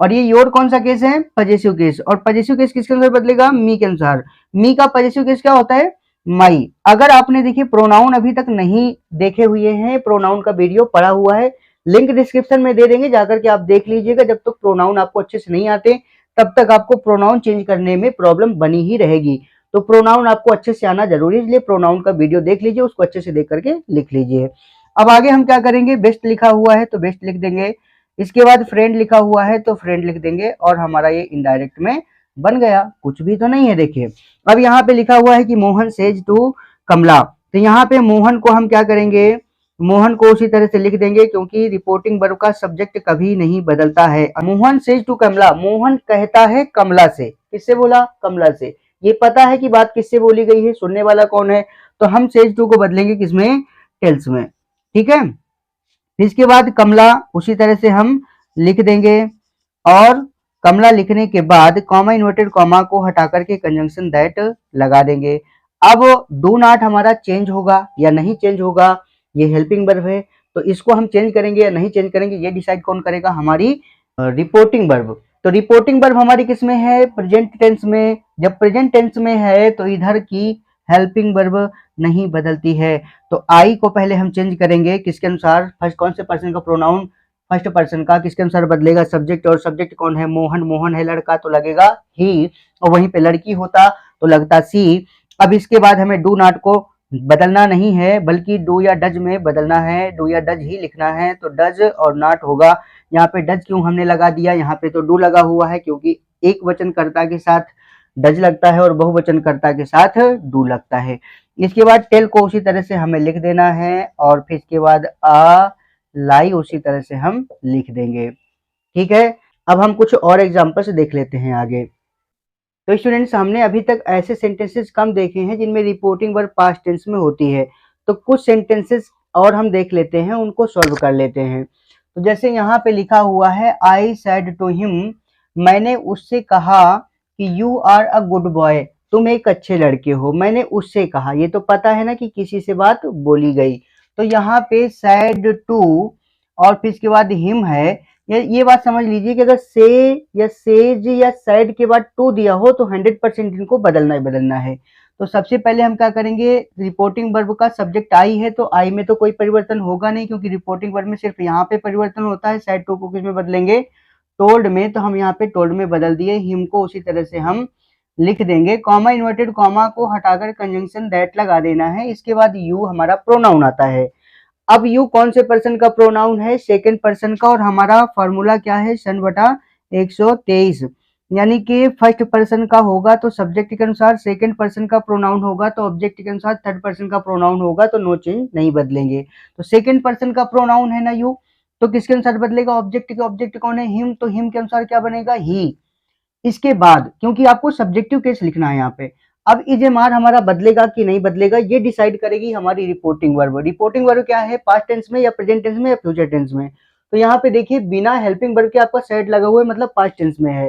और ये योर कौन सा केस है, पजेसिव केस। और पजेसिव केस किसके अनुसार बदलेगा, मी के अनुसार। मी का पजेसिव केस क्या होता है, माई। अगर आपने देखिए प्रोनाउन अभी तक नहीं देखे हुए हैं, प्रोनाउन का वीडियो पड़ा हुआ है, लिंक डिस्क्रिप्शन में दे देंगे, जाकर के आप देख लीजिएगा। जब तक प्रोनाउन आपको अच्छे से नहीं आते तब तक आपको प्रोनाउन चेंज करने में प्रॉब्लम बनी ही रहेगी। तो प्रोनाउन आपको अच्छे से आना जरूरी है, इसलिए प्रोनाउन का वीडियो देख लीजिए, उसको अच्छे से देख करके लिख लीजिए। अब आगे हम क्या करेंगे, बेस्ट लिखा हुआ है तो बेस्ट लिख देंगे। इसके बाद फ्रेंड लिखा हुआ है तो फ्रेंड लिख देंगे, और हमारा ये इनडायरेक्ट में बन गया, कुछ भी तो नहीं है। देखिए अब यहाँ पे लिखा हुआ है कि मोहन सेज टू कमला, तो यहाँ पे मोहन को हम क्या करेंगे, मोहन को उसी तरह से लिख देंगे, क्योंकि रिपोर्टिंग वर्ब का सब्जेक्ट कभी नहीं बदलता है। मोहन सेज टू कमला, मोहन कहता है कमला से। किससे बोला, कमला से। ये पता है कि बात किससे बोली गई है, सुनने वाला कौन है, तो हम सेज टू को बदलेंगे किसमें, टेल्स में। ठीक है, इसके बाद कमला उसी तरह से हम लिख देंगे, और कमला लिखने के बाद कॉमा इन्वर्टेड कॉमा को हटा करके कंजंक्शन दैट लगा देंगे। अब डू नॉट हमारा चेंज होगा या नहीं चेंज होगा, ये हेल्पिंग वर्ब है, तो इसको हम चेंज करेंगे या नहीं चेंज करेंगे, ये डिसाइड कौन करेगा, हमारी रिपोर्टिंग वर्ब। तो रिपोर्टिंग वर्ब हमारी किस में है, प्रेजेंट टेंस में। जब प्रेजेंट टेंस में है तो इधर की हेल्पिंग वर्ब नहीं बदलती है। तो आई को पहले हम चेंज करेंगे किसके अनुसार, फर्स्ट कौन से पर्सन का प्रोनाउन, फर्स्ट पर्सन का, किसके अनुसार बदलेगा, सब्जेक्ट। और सब्जेक्ट कौन है, मोहन। मोहन है लड़का तो लगेगा ही, और वहीं पे लड़की होता तो लगता सी। अब इसके बाद हमें डू नॉट को बदलना नहीं है, बल्कि डू या डज में बदलना है, डू या डज ही लिखना है, तो डज और नॉट होगा। यहाँ पे डज क्यों हमने लगा दिया, यहाँ पे तो डू लगा हुआ है, क्योंकि एक वचनकर्ता के साथ डज लगता है और बहुवचनकर्ता के साथ डू लगता है। इसके बाद टेल को उसी तरह से हमें लिख देना है, और फिर इसके बाद आ लाई उसी तरह से हम लिख देंगे। ठीक है, अब हम कुछ और एग्जांपल्स देख लेते हैं आगे। तो स्टूडेंट्स, हमने अभी तक ऐसे सेंटेंसेस कम देखे हैं जिनमें रिपोर्टिंग वर्ब पास्ट टेंस में होती है, तो कुछ सेंटेंसेस और हम देख लेते हैं, उनको सॉल्व कर लेते हैं। तो जैसे यहाँ पे लिखा हुआ है, आई सेड टू हिम, मैंने उससे कहा कि you are a good boy, तुम एक अच्छे लड़के हो। मैंने उससे कहा, ये तो पता है ना कि किसी से बात बोली गई। तो यहाँ पे सैड टू और फिर इसके बाद हिम है। ये बात समझ लीजिए कि अगर से या सेज या सैड के बाद टू दिया हो तो 100% इनको बदलना ही बदलना है। तो सबसे पहले हम क्या करेंगे, रिपोर्टिंग वर्ब का सब्जेक्ट आई है तो आई में तो कोई परिवर्तन होगा नहीं, क्योंकि रिपोर्टिंग वर्ब में सिर्फ यहाँ पे परिवर्तन होता है। सैड टू को किस में बदलेंगे, टोल्ड में, तो हम यहाँ पे टोल्ड में बदल दिए। हिम को उसी तरह से हम लिख देंगे, कॉमा इन्वर्टेड कॉमा को हटाकर कंजंक्शन दैट लगा देना है। इसके बाद यू हमारा प्रोनाउन आता है। अब यू कौन से पर्सन का प्रोनाउन है, सेकंड पर्सन का, और हमारा फॉर्मूला क्या है, सन बटा 123, यानी कि फर्स्ट पर्सन का होगा तो सब्जेक्ट के अनुसार, सेकंड पर्सन का प्रोनाउन होगा तो ऑब्जेक्ट के अनुसार, थर्ड पर्सन का प्रोनाउन होगा तो नो चेंज, नहीं बदलेंगे। तो सेकंड पर्सन का प्रोनाउन है ना यू, तो किसके अनुसार बदलेगा, ऑब्जेक्ट के। ऑब्जेक्ट कौन है, हिम, तो हिम के अनुसार क्या बनेगा, ही। इसके बाद क्योंकि आपको सब्जेक्टिव केस लिखना है यहाँ पे, अब इजेमार हमारा बदलेगा कि नहीं बदलेगा ये डिसाइड करेगी हमारी रिपोर्टिंग वर्ब। रिपोर्टिंग वर्ब क्या है, पास्ट टेंस में या प्रेजेंट टेंस में या फ्यूचर टेंस में। तो यहाँ पे देखिए बिना हेल्पिंग वर्ब के आपका सेड लगा हुआ है, मतलब पास्ट टेंस में है।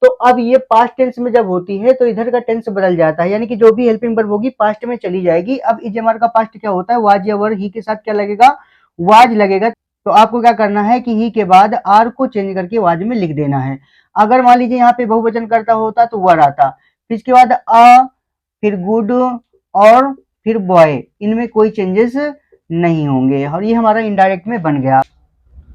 तो अब ये पास्ट टेंस में जब होती है तो इधर का टेंस बदल जाता है, यानी कि जो भी हेल्पिंग वर्ब होगी पास्ट में चली जाएगी। अब इजेमार का पास्ट क्या होता है, वाज या वर, ही के साथ क्या लगेगा, वाज लगेगा। तो आपको क्या करना है कि ही के बाद आर को चेंज करके वाज में लिख देना है। अगर मान लीजिए यहाँ पे बहुवचन करता होता तो वर आता, फिर इसके बाद अ, फिर गुड और फिर बॉय, इनमें कोई चेंजेस नहीं होंगे, और ये हमारा इनडायरेक्ट में बन गया।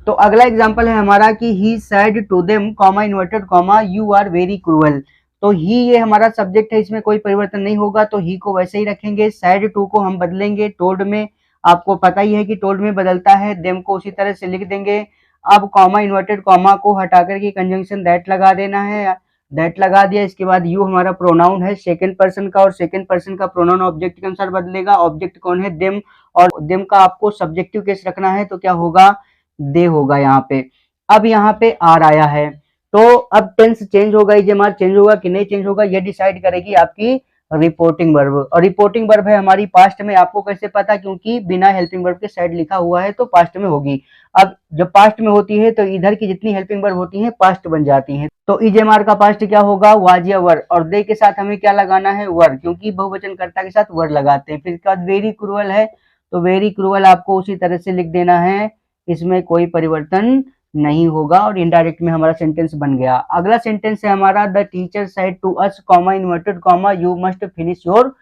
तो अगला एग्जांपल है हमारा कि he said to them, comma inverted comma, you are very cruel. तो ही ये हमारा सब्जेक्ट है, इसमें कोई परिवर्तन नहीं होगा, तो ही को वैसे ही रखेंगे। सेड टू को हम बदलेंगे टोल्ड में, आपको पता ही है कि टोल्ड में बदलता है। देम को उसी तरह से लिख देंगे। अब कॉमा इन्वर्टेड कॉमा को हटा करके कंजंक्शन दैट लगा देना है, दैट लगा दिया। इसके बाद यू हमारा प्रोनाउन है सेकंड पर्सन का, और सेकंड पर्सन का प्रोनाउन ऑब्जेक्ट के अनुसार बदलेगा। ऑब्जेक्ट कौन है? देम, और देम का आपको सब्जेक्टिव केस रखना है तो क्या होगा? दे होगा यहाँ पे। अब यहाँ पे आर आया है, तो अब टेंस चेंज होगा, इजेमार चेंज होगा कि नहीं चेंज होगा, ये डिसाइड करेगी आपकी रिपोर्टिंग वर्ब। और रिपोर्टिंग वर्ब है हमारी पास्ट में। आपको कैसे पता? क्योंकि बिना हेल्पिंग वर्ब के साइड लिखा हुआ है तो पास्ट में होगी। अब जब पास्ट में होती है तो इधर की जितनी हेल्पिंग वर्ब होती हैं पास्ट बन जाती हैं। तो इजेमार का पास्ट क्या होगा? वाज या वर, और दे के साथ हमें क्या लगाना है? वर, क्योंकि बहुवचन कर्ता के साथ वर लगाते हैं। फिर इसके बाद वेरी क्रूअल है, तो वेरी क्रूअल आपको उसी तरह से लिख देना है, इसमें कोई परिवर्तन नहीं होगा, और इनडायरेक्ट में हमारा सेंटेंस बन गया। अगला सेंटेंस है हमारा, the teacher said to us comma inverted comma you must finish your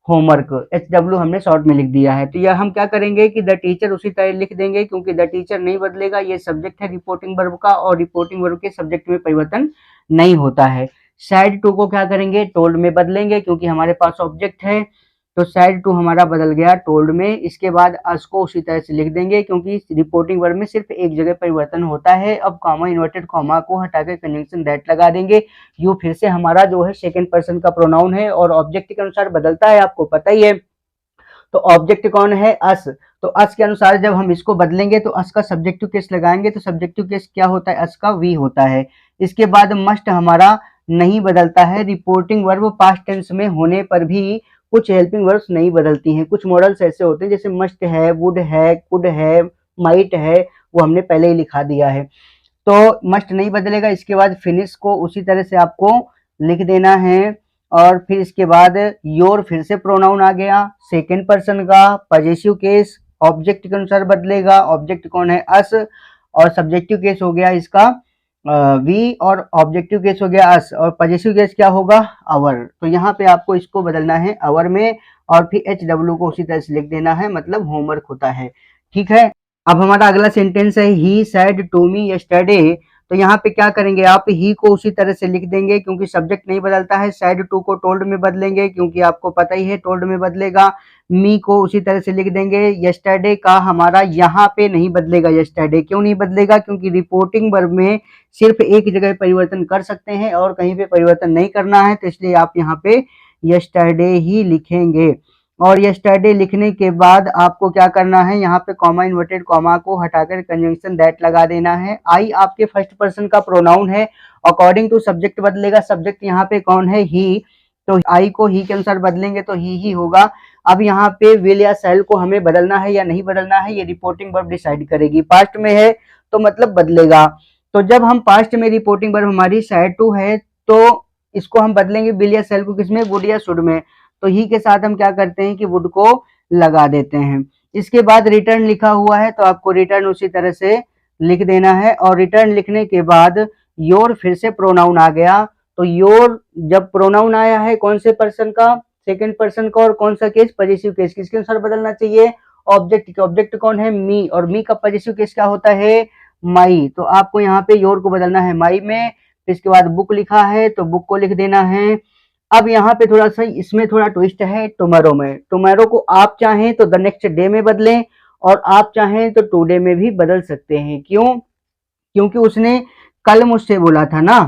homework. HW हमने शॉर्ट में लिख दिया है। तो यह हम क्या करेंगे कि द टीचर उसी तरह लिख देंगे, क्योंकि द टीचर नहीं बदलेगा, ये सब्जेक्ट है रिपोर्टिंग वर्ब का, और रिपोर्टिंग वर्ब के सब्जेक्ट में परिवर्तन नहीं होता है। सैड टू को क्या करेंगे? टोल्ड में बदलेंगे, क्योंकि हमारे पास ऑब्जेक्ट है, तो सैड टू हमारा बदल गया टोल्ड में। इसके बाद अस को उसी तरह से लिख देंगे, क्योंकि रिपोर्टिंग वर्ब में सिर्फ एक जगह परिवर्तन होता है। अब कॉमा इन्वर्टेड कॉमा को हटाकर कंजंक्शन दैट लगा देंगे। यू फिर से हमारा जो है सेकंड पर्सन का प्रोनाउन है, और ऑब्जेक्ट के अनुसार बदलता है, आपको पता ही है। तो ऑब्जेक्ट कौन है? अस। तो अस के अनुसार जब हम इसको बदलेंगे तो अस का सब्जेक्टिव केस लगाएंगे, तो सब्जेक्टिव केस क्या होता है? अस का वी होता है। इसके बाद मस्ट हमारा नहीं बदलता है। रिपोर्टिंग वर्ब पास्ट टेंस में होने पर भी कुछ हेल्पिंग वर्ब्स नहीं बदलती हैं। कुछ मॉडल्स ऐसे होते हैं जैसे मस्ट है, वुड है, कुड है, माइट है, वो हमने पहले ही लिखा दिया है, तो मस्ट नहीं बदलेगा। इसके बाद फिनिश को उसी तरह से आपको लिख देना है, और फिर इसके बाद योर फिर से प्रोनाउन आ गया सेकंड पर्सन का, पॉजेसिव केस ऑब्जेक्ट के अनुसार बदलेगा। ऑब्जेक्ट कौन है? अस, और सब्जेक्टिव केस हो गया इसका वी, और ऑब्जेक्टिव केस हो गया अस, और पॉजेसिव केस क्या होगा? अवर। तो यहाँ पे आपको इसको बदलना है अवर में, और फिर HW को उसी तरह से लिख देना है, मतलब होमवर्क होता है। ठीक है। अब हमारा अगला सेंटेंस है ही सैड टू मी यस्टरडे। तो यहाँ पे क्या करेंगे आप? ही को उसी तरह से लिख देंगे, क्योंकि सब्जेक्ट नहीं बदलता है। सैड टू को टोल्ड में बदलेंगे, क्योंकि आपको पता ही है टोल्ड में बदलेगा। मी को उसी तरह से लिख देंगे। यस्टरडे का हमारा यहाँ पे नहीं बदलेगा। यस्टरडे क्यों नहीं बदलेगा? क्योंकि रिपोर्टिंग वर्ब में सिर्फ एक जगह परिवर्तन कर सकते हैं और कहीं पे परिवर्तन नहीं करना है, तो इसलिए आप यहाँ पे यस्टरडे ही लिखेंगे। और यस्टरडे लिखने के बाद आपको क्या करना है? यहाँ पे कॉमा इन्वर्टेड कॉमा को हटाकर कंजंक्शन दैट लगा देना है। आई आपके फर्स्ट पर्सन का प्रोनाउन है, अकॉर्डिंग टू सब्जेक्ट बदलेगा। सब्जेक्ट यहाँ पे कौन है? ही, तो आई को ही के अनुसार बदलेंगे तो ही होगा। अब यहाँ पे विल या शैल को हमें बदलना है या नहीं बदलना है, ये रिपोर्टिंग वर्ब डिसाइड करेगी। पास्ट में है तो मतलब बदलेगा। तो जब हम पास्ट में रिपोर्टिंग वर्ब हमारी सैड टू है, तो इसको हम बदलेंगे विल या शैल को किसमें? वुड या शुड में। तो ही के साथ हम क्या करते हैं कि वुड को लगा देते हैं। इसके बाद रिटर्न लिखा हुआ है, तो आपको रिटर्न उसी तरह से लिख देना है। और रिटर्न लिखने के बाद योर फिर से प्रोनाउन आ गया, तो योर जब प्रोनाउन आया है कौन से पर्सन का? सेकंड पर्सन का। और कौन सा केस? Possessive case. किसके अनुसार बदलना चाहिए? ऑब्जेक्ट के। ऑब्जेक्ट कौन है? मी, और मी का पॉजेसिव केस क्या होता है? माई। तो आपको यहाँ पे योर को बदलना है माई में। इसके बाद बुक लिखा है तो बुक को लिख देना है। अब यहाँ पे थोड़ा सा इसमें थोड़ा ट्विस्ट है टुमारो में। टुमारो को आप चाहें तो द नेक्स्ट डे में बदलें, और आप चाहें तो टुडे में भी बदल सकते हैं। क्यों? क्योंकि उसने कल मुझसे बोला था ना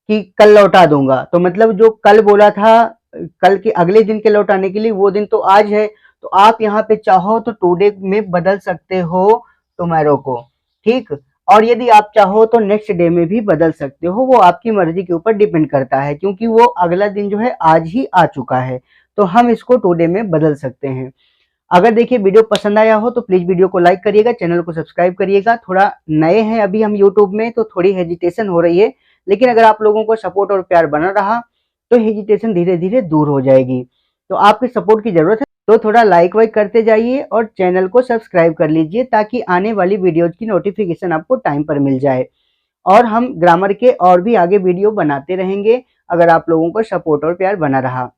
कि कल लौटा दूंगा, तो मतलब जो कल बोला था कल के अगले दिन के लौटाने के लिए, वो दिन तो आज है। तो आप यहाँ पे चाहो तो टुडे में बदल सकते हो टुमारो को, ठीक। और यदि आप चाहो तो नेक्स्ट डे में भी बदल सकते हो, वो आपकी मर्जी के ऊपर डिपेंड करता है, क्योंकि वो अगला दिन जो है आज ही आ चुका है, तो हम इसको टुडे में बदल सकते हैं। अगर देखिए वीडियो पसंद आया हो तो प्लीज वीडियो को लाइक करिएगा, चैनल को सब्सक्राइब करिएगा। थोड़ा नए हैं अभी हम यूट्यूब में, तो थोड़ी हेजिटेशन हो रही है, लेकिन अगर आप लोगों को सपोर्ट और प्यार बना रहा तो हेजिटेशन धीरे धीरे दूर हो जाएगी। तो आपके सपोर्ट की जरूरत है, तो थोड़ा लाइक वाइक करते जाइए और चैनल को सब्सक्राइब कर लीजिए, ताकि आने वाली वीडियोज की नोटिफिकेशन आपको टाइम पर मिल जाए। और हम ग्रामर के और भी आगे वीडियो बनाते रहेंगे, अगर आप लोगों को सपोर्ट और प्यार बना रहा।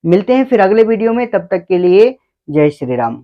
मिलते हैं फिर अगले वीडियो में, तब तक के लिए जय श्री राम।